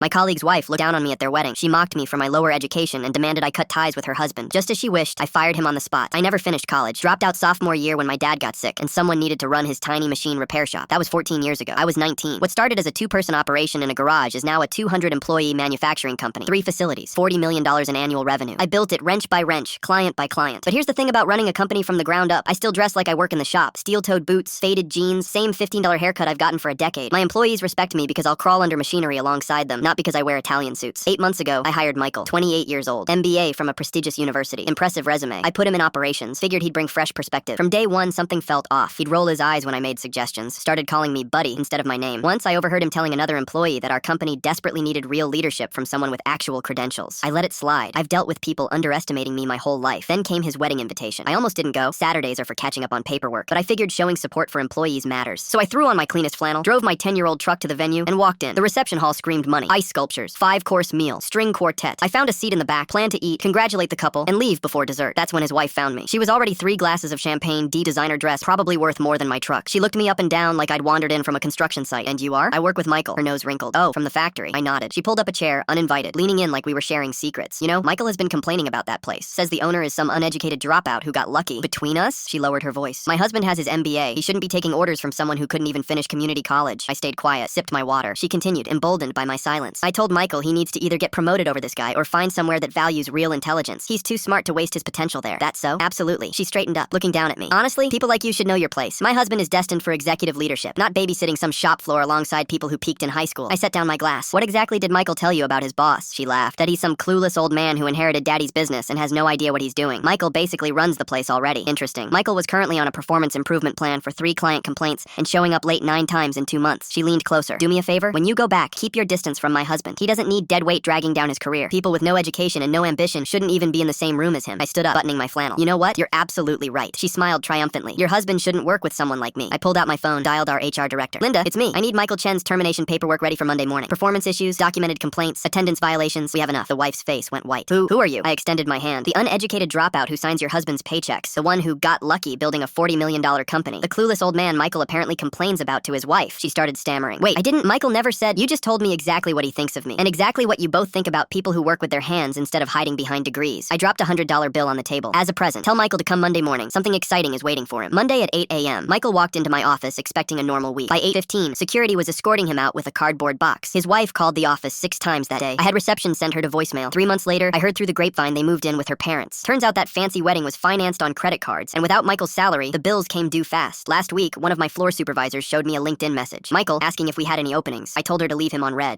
My colleague's wife looked down on me at their wedding. She mocked me for my lower education and demanded I cut ties with her husband. Just as she wished, I fired him on the spot. I never finished college, dropped out sophomore year when my dad got sick, and someone needed to run his tiny machine repair shop. That was 14 years ago. I was 19. What started as a two-person operation in a garage is now a 200-employee manufacturing company. 3 facilities, $40 million in annual revenue. I built it wrench by wrench, client by client. But here's the thing about running a company from the ground up. I still dress like I work in the shop. Steel-toed boots, faded jeans, same $15 haircut I've gotten for a decade. My employees respect me because I'll crawl under machinery alongside them, not because I wear Italian suits. 8 months ago, I hired Michael, 28 years old, MBA from a prestigious university. Impressive resume. I put him in operations, figured he'd bring fresh perspective. From day one, something felt off. He'd roll his eyes when I made suggestions, started calling me buddy instead of my name. Once I overheard him telling another employee that our company desperately needed real leadership from someone with actual credentials. I let it slide. I've dealt with people underestimating me my whole life. Then came his wedding invitation. I almost didn't go. Saturdays are for catching up on paperwork, but I figured showing support for employees matters. So I threw on my cleanest flannel, drove my 10-year-old truck to the venue, and walked in. The reception hall screamed money, ice sculptures, 5-course meal, string quartet. I found a seat in the back, planned to eat, congratulate the couple, and leave before dessert. That's when his wife found me. She was already 3 glasses of champagne, designer dress, probably worth more than my truck. She looked me up and down like I'd wandered in from a construction site. And you are? I work with Michael. Her nose wrinkled. Oh, from the factory. I nodded. She pulled up a chair, uninvited, leaning in like we were sharing secrets. You know, Michael has been complaining about that place. Says the owner is some uneducated dropout who got lucky. Between us? She lowered her voice. My husband has his MBA. He shouldn't be taking orders from someone who couldn't even finish community college. I stayed quiet, sipped my water. She continued, emboldened by my silence. I told Michael he needs to either get promoted over this guy or find somewhere that values real intelligence. He's too smart to waste his potential there. That's so? Absolutely. She straightened up, looking down at me. Honestly, people like you should know your place. My husband is destined for executive leadership, not babysitting some shop floor alongside people who peaked in high school. I set down my glass. What exactly did Michael tell you about his boss? She laughed. That he's some clueless old man who inherited daddy's business and has no idea what he's doing. Michael basically runs the place already. Interesting. Michael was currently on a performance improvement plan for 3 client complaints and showing up late 9 times in 2 months. She leaned closer. Do me a favor? When you go back, keep your distance from my husband. He doesn't need dead weight dragging down his career. People with no education and no ambition shouldn't even be in the same room as him. I stood up, buttoning my flannel. You know what? You're absolutely right. She smiled triumphantly. Your husband shouldn't work with someone like me. I pulled out my phone, dialed our HR director. Linda, it's me. I need Michael Chen's termination paperwork ready for Monday morning. Performance issues, documented complaints, attendance violations. We have enough. The wife's face went white. Who are you? I extended my hand. The uneducated dropout who signs your husband's paychecks. The one who got lucky building a $40 million company. The clueless old man Michael apparently complains about to his wife. She started stammering. Wait, Michael never said. You just told me exactly what he thinks of me. And exactly what you both think about people who work with their hands instead of hiding behind degrees. I dropped a $100 bill on the table. As a present, tell Michael to come Monday morning. Something exciting is waiting for him. Monday at 8 a.m. Michael walked into my office expecting a normal week. By 8:15, security was escorting him out with a cardboard box. His wife called the office 6 times that day. I had reception send her to voicemail. 3 months later, I heard through the grapevine they moved in with her parents. Turns out that fancy wedding was financed on credit cards, and without Michael's salary, the bills came due fast. Last week, one of my floor supervisors showed me a LinkedIn message. Michael, asking if we had any openings. I told her to leave him on red.